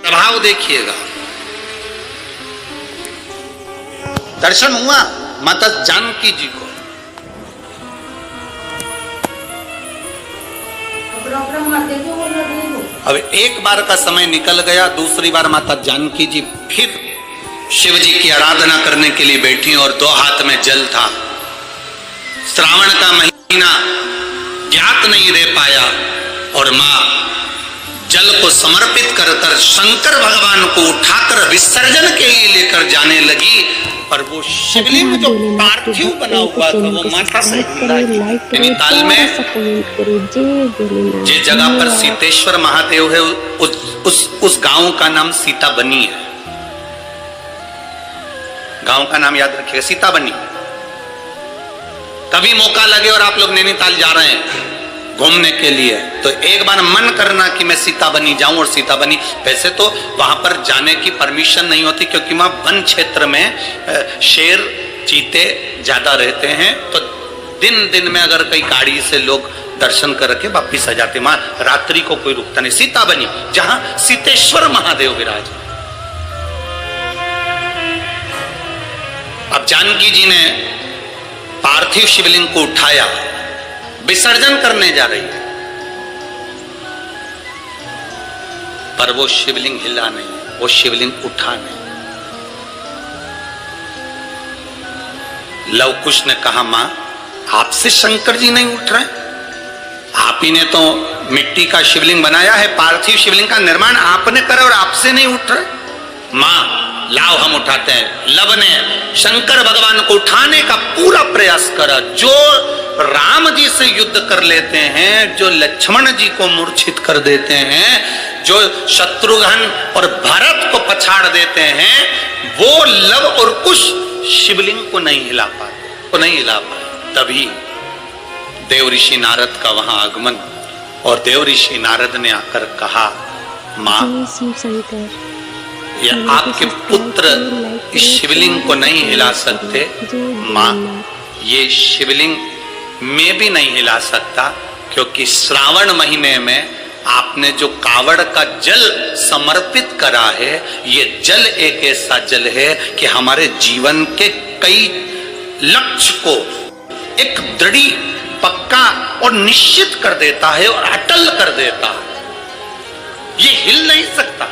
प्रभाव देखिएगा। दर्शन हुआ माता जानकी जी को। अब एक बार का समय निकल गया, दूसरी बार माता जानकी जी फिर शिव जी की आराधना करने के लिए बैठी और दो हाथ में जल था। श्रावण का महीना ज्ञात नहीं रह पाया और मां जल को समर्पित कर कर शंकर भगवान को उठाकर विसर्जन के लिए लेकर जाने लगी। पर वो शिवलिंग जो पार्थिव बना हुआ था वो माता से नैनीताल में जिस जगह पर सीतेश्वर महादेव है उस गांव का नाम सीता बनी है। गांव का नाम याद रखिएगा, सीता बनी। कभी मौका लगे और आप लोग नैनीताल जा रहे हैं घूमने के लिए तो एक बार मन करना कि मैं सीता बनी जाऊं। और सीता बनी वैसे तो वहां पर जाने की परमिशन नहीं होती क्योंकि वहां वन क्षेत्र में शेर चीते ज्यादा रहते हैं, तो दिन दिन में अगर कई गाड़ी से लोग दर्शन करके वापिस आ जाते, वहां रात्रि को कोई रुकता नहीं। सीता बनी जहां सीतेश्वर महादेव विराज। अब जानकी जी ने पार्थिव शिवलिंग को उठाया, विसर्जन करने जा रही है, पर वो शिवलिंग हिला नहीं, वो शिवलिंग उठा नहीं। लव कुश ने कहा मां आपसे शंकर जी नहीं उठ रहे, आप ही ने तो मिट्टी का शिवलिंग बनाया है, पार्थिव शिवलिंग का निर्माण आपने करा और आपसे नहीं उठ रहे। मां लाओ हम उठाते हैं। लव ने शंकर भगवान को उठाने का पूरा प्रयास करा। जो राम जी से युद्ध कर लेते हैं, जो लक्ष्मण जी को मूर्छित कर देते हैं, जो शत्रुघ्न और भरत को पछाड़ देते हैं, वो लव और कुश शिवलिंग को नहीं हिला पाए। तभी देव ऋषि नारद का वहां आगमन और देव ऋषि नारद ने आकर कहा मां या आपके पुत्र इस शिवलिंग को नहीं हिला सकते, मां ये शिवलिंग मैं भी नहीं हिला सकता क्योंकि श्रावण महीने में आपने जो कावड़ का जल समर्पित करा है, ये जल एक ऐसा जल है कि हमारे जीवन के कई लक्ष्य को एक दृढ़ पक्का और निश्चित कर देता है और अटल कर देता है, ये हिल नहीं सकता।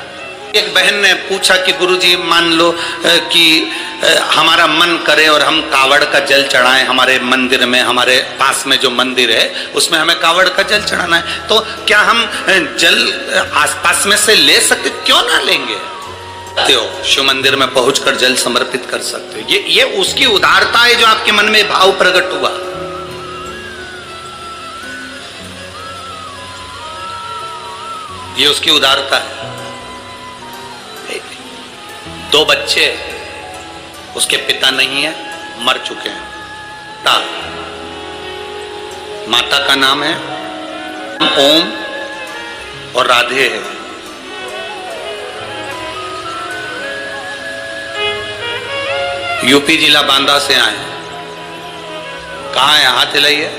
एक बहन ने पूछा कि गुरुजी मान लो कि हमारा मन करे और हम कावड़ का जल चढ़ाएं हमारे मंदिर में, हमारे पास में जो मंदिर है उसमें हमें कावड़ का जल चढ़ाना है, तो क्या हम जल आसपास में से ले सकते? क्यों ना लेंगे, शिव मंदिर में पहुंचकर जल समर्पित कर सकते हो। ये उसकी उदारता है जो आपके मन में भाव प्रकट हुआ। ये उसकी उदारता है। दो बच्चे, उसके पिता नहीं है, मर चुके हैं। माता का नाम है ओम और राधे है। यूपी जिला बांदा से आए। कहाँ है? हाथ हिलाइए।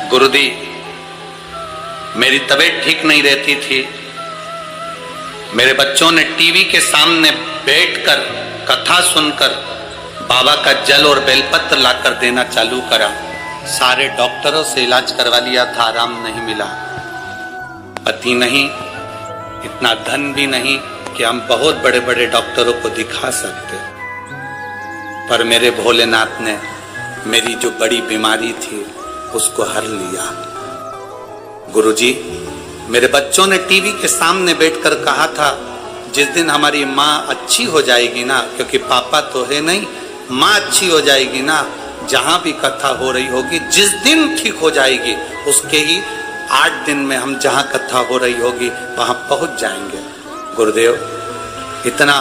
गुरुदी मेरी तबीयत ठीक नहीं रहती थी, मेरे बच्चों ने टीवी के सामने बैठकर कथा सुनकर बाबा का जल और बेलपत्र लाकर देना चालू करा। सारे डॉक्टरों से इलाज करवा लिया था, आराम नहीं मिला। पति नहीं, इतना धन भी नहीं कि हम बहुत बड़े बड़े डॉक्टरों को दिखा सकते, पर मेरे भोलेनाथ ने मेरी जो बड़ी बीमारी थी उसको हर लिया। गुरुजी मेरे बच्चों ने टीवी के सामने बैठकर कहा था जिस दिन हमारी माँ अच्छी हो जाएगी ना, क्योंकि पापा तो है नहीं, माँ अच्छी हो जाएगी ना, जहां भी कथा हो रही होगी जिस दिन ठीक हो जाएगी उसके ही 8 दिन में हम जहां कथा हो रही होगी वहां पहुंच जाएंगे। गुरुदेव इतना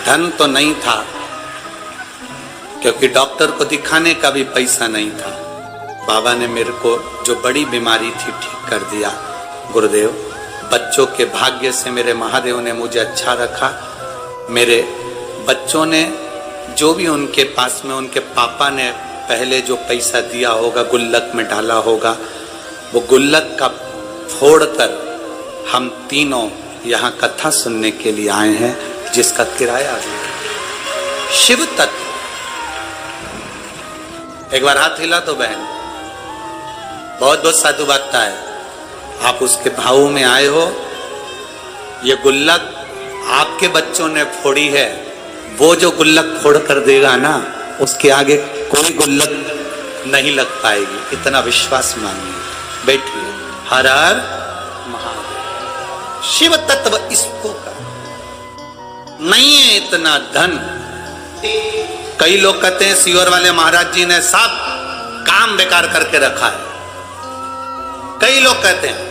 धन तो नहीं था क्योंकि डॉक्टर को दिखाने का भी पैसा नहीं था। बाबा ने मेरे को जो बड़ी बीमारी थी ठीक कर दिया। गुरुदेव बच्चों के भाग्य से मेरे महादेव ने मुझे अच्छा रखा। मेरे बच्चों ने जो भी उनके पास में उनके पापा ने पहले जो पैसा दिया होगा गुल्लक में डाला होगा, वो गुल्लक का फोड़कर हम तीनों यहाँ कथा सुनने के लिए आए हैं, जिसका किराया भी शिव तत्व। एक बार हाथ हिला तो बहन, बहुत बहुत साधु बातता है। आप उसके भाव में आए हो। ये गुल्लक आपके बच्चों ने फोड़ी है, वो जो गुल्लक फोड़ कर देगा ना, उसके आगे कोई गुल्लक नहीं लग पाएगी, इतना विश्वास मानिए। बैठिए। हर हर महादेव। शिव तत्व इसको का नहीं है इतना धन। कई लोग कहते हैं सीहोर वाले महाराज जी ने सब काम बेकार करके रखा है। कई लोग कहते हैं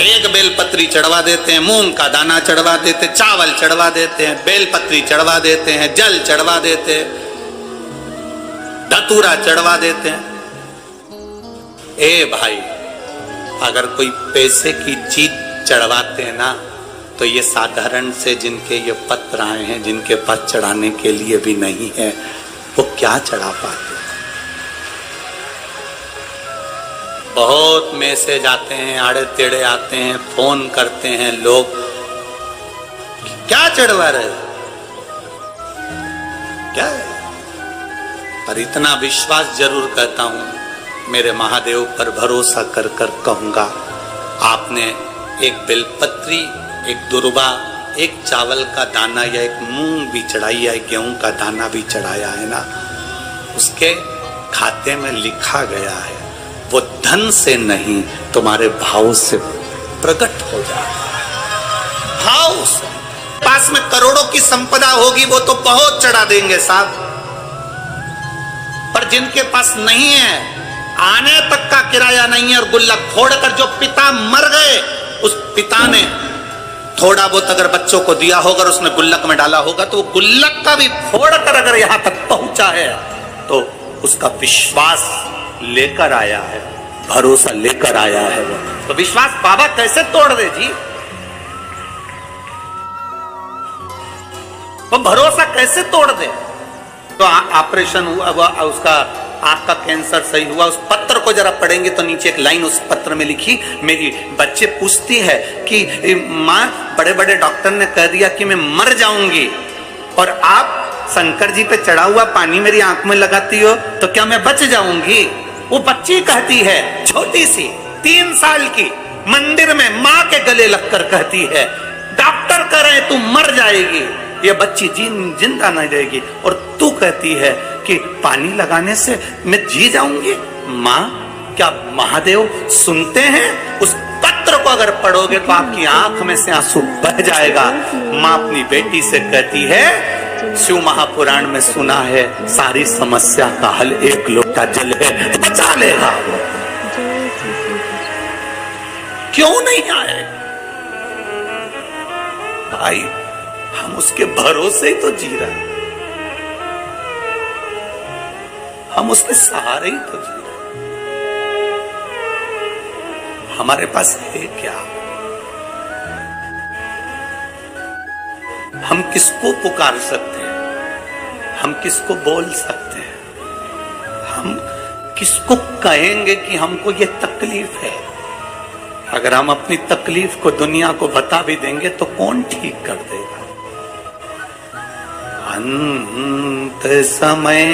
एक बेलपत्री चढ़वा देते हैं, मूंग का दाना चढ़वा देते, चावल चढ़वा देते हैं, बेलपत्री चढ़वा देते हैं, जल चढ़वा देते हैं, धतूरा चढ़वा देते हैं। ए भाई, अगर कोई पैसे की चीज चढ़वाते हैं ना, तो ये साधारण से जिनके ये पत्र आए हैं, जिनके पास चढ़ाने के लिए भी नहीं है, वो क्या चढ़ा पाते। बहुत मैसेज आते हैं, आड़े टेढ़े आते हैं, फोन करते हैं लोग, क्या चढ़वा रहे हो, क्या है? पर इतना विश्वास जरूर कहता हूं, मेरे महादेव पर भरोसा कर कर कहूंगा, आपने एक बेलपत्री, एक दुर्बा, एक चावल का दाना या एक मूंग भी चढ़ाई या एक गेहूं का दाना भी चढ़ाया है ना, उसके खाते में लिखा गया है, वो धन से नहीं तुम्हारे भाव से प्रकट हो जाता है। भाव से। पास में करोड़ों की संपदा होगी, वो तो बहुत चढ़ा देंगे साहब, पर जिनके पास नहीं है, आने तक का किराया नहीं है, और गुल्लक फोड़कर जो पिता मर गए, उस पिता ने थोड़ा बहुत अगर बच्चों को दिया होगा, उसने गुल्लक में डाला होगा, तो वो गुल्लक का भी फोड़कर अगर यहां तक पहुंचा है, तो उसका विश्वास लेकर आया है, भरोसा लेकर आया है। वो तो विश्वास बाबा कैसे तोड़ दे जी, वो भरोसा कैसे तोड़ दे। तो ऑपरेशन हुआ, उसका आंख का कैंसर सही हुआ, उस पत्र को जरा पढ़ेंगे तो नीचे एक लाइन उस पत्र में लिखी, मेरी बच्चे पूछती है कि माँ, बड़े बड़े डॉक्टर ने कह दिया कि मैं मर जाऊंगी, और आप शंकर जी पे चढ़ा हुआ पानी मेरी आंख में लगाती हो, तो क्या मैं बच जाऊंगी। वो बच्ची कहती है, छोटी सी 3 साल की, मंदिर में माँ के गले लगकर कहती है, डॉक्टर कह रहे तू मर जाएगी, ये बच्ची जिंदा नहीं रहेगी, और तू कहती है कि पानी लगाने से मैं जी जाऊंगी। माँ, क्या महादेव सुनते हैं? उस पत्र को अगर पढ़ोगे तो आपकी आंख में से आंसू बह जाएगा। माँ अपनी बेटी से कहती है, शिव महापुराण में सुना है, सारी समस्या का हल एक लोटा जल है, बचा लेगा। क्यों नहीं आए भाई? हम उसके भरोसे ही तो जी रहे हैं, हम उसके सहारे ही तो जी रहे हैं। हमारे पास है क्या? हम किसको पुकार सकते हैं? हम किसको बोल सकते हैं? हम किसको कहेंगे कि हमको ये तकलीफ है? अगर हम अपनी तकलीफ को दुनिया को बता भी देंगे तो कौन ठीक कर देगा? अंत समय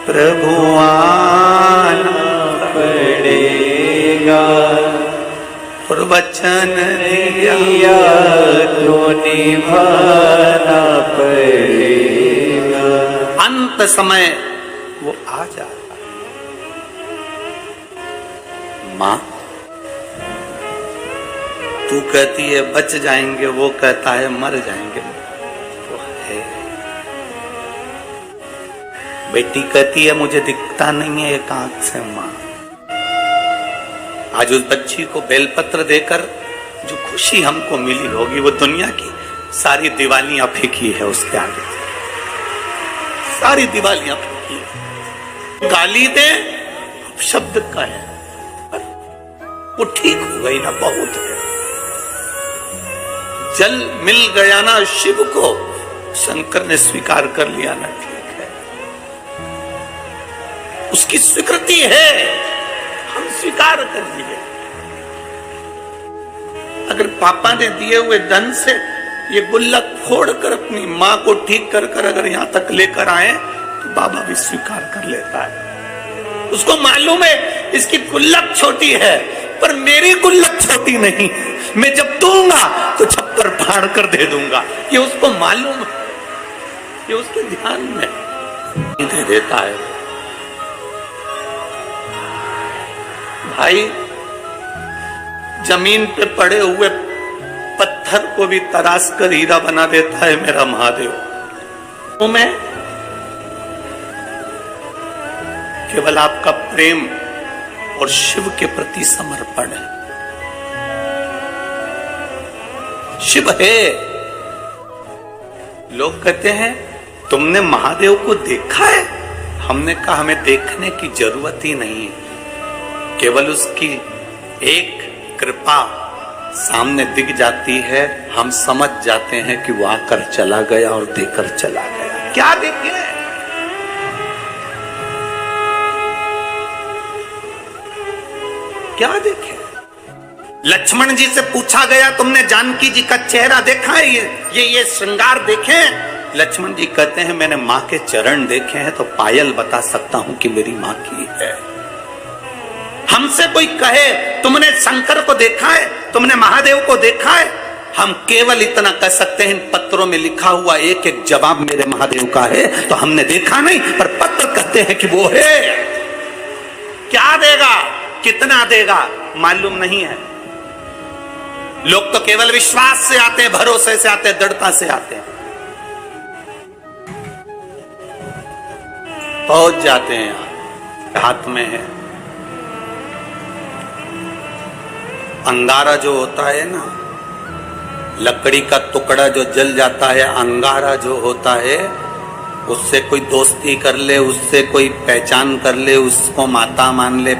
प्रभु आना पड़ेगा, और वचन दिया तो निभाना पड़ेगा। अंत समय वो आ जाएगा। माँ, तू कहती है बच जाएंगे, वो कहता है मर जाएंगे। वो है। बेटी कहती है मुझे दिखता नहीं है एक आंख से। माँ, आज उस बच्ची को बेलपत्र देकर जो खुशी हमको मिली होगी, वो दुनिया की सारी दिवालियां फीकी है उसके आगे। सारी दिवालियां फीकी है। गाली दे, शब्द कहे, वो ठीक हो गई ना, बहुत है। जल मिल गया ना शिव को, शंकर ने स्वीकार कर लिया ना, ठीक है, उसकी स्वीकृति है। स्वीकार करिए। अगर पापा ने दिए हुए धन से ये गुल्लक फोड़कर अपनी मां को ठीक कर कर अगर यहां तक लेकर आए तो बाबा भी स्वीकार कर लेता है। उसको मालूम है इसकी गुल्लक छोटी है, पर मेरी गुल्लक छोटी नहीं, मैं जब दूंगा तो छप्पर फाड़ कर दे दूंगा। ये उसको मालूम है, ये उसके ध्यान में दे देता है। भाई जमीन पे पड़े हुए पत्थर को भी तराश कर हीरा बना देता है मेरा महादेव। तो मैं केवल आपका प्रेम और शिव के प्रति समर्पण है। शिव है। लोग कहते हैं तुमने महादेव को देखा है? हमने कहा हमें देखने की जरूरत ही नहीं है, केवल उसकी एक कृपा सामने दिख जाती है, हम समझ जाते हैं कि वो आकर चला गया और देकर चला गया। क्या देखे? क्या देखे? लक्ष्मण जी से पूछा गया तुमने जानकी जी का चेहरा देखा है? ये श्रृंगार देखे? लक्ष्मण जी कहते हैं मैंने मां के चरण देखे हैं तो पायल बता सकता हूं कि मेरी मां की है। हमसे कोई कहे तुमने शंकर को देखा है, तुमने महादेव को देखा है, हम केवल इतना कह सकते हैं इन पत्रों में लिखा हुआ एक एक जवाब मेरे महादेव का है। तो हमने देखा नहीं, पर पत्र कहते हैं कि वो है। क्या देगा, कितना देगा मालूम नहीं है। लोग तो केवल विश्वास से आते हैं, भरोसे से आते हैं, दृढ़ता से आते हैं, पहुंच जाते हैं। यहां हाथ में है अंगारा जो होता है ना, लकड़ी का टुकड़ा जो जल जाता है, अंगारा जो होता है, उससे कोई दोस्ती कर ले, उससे कोई पहचान कर ले, उसको माता मान ले,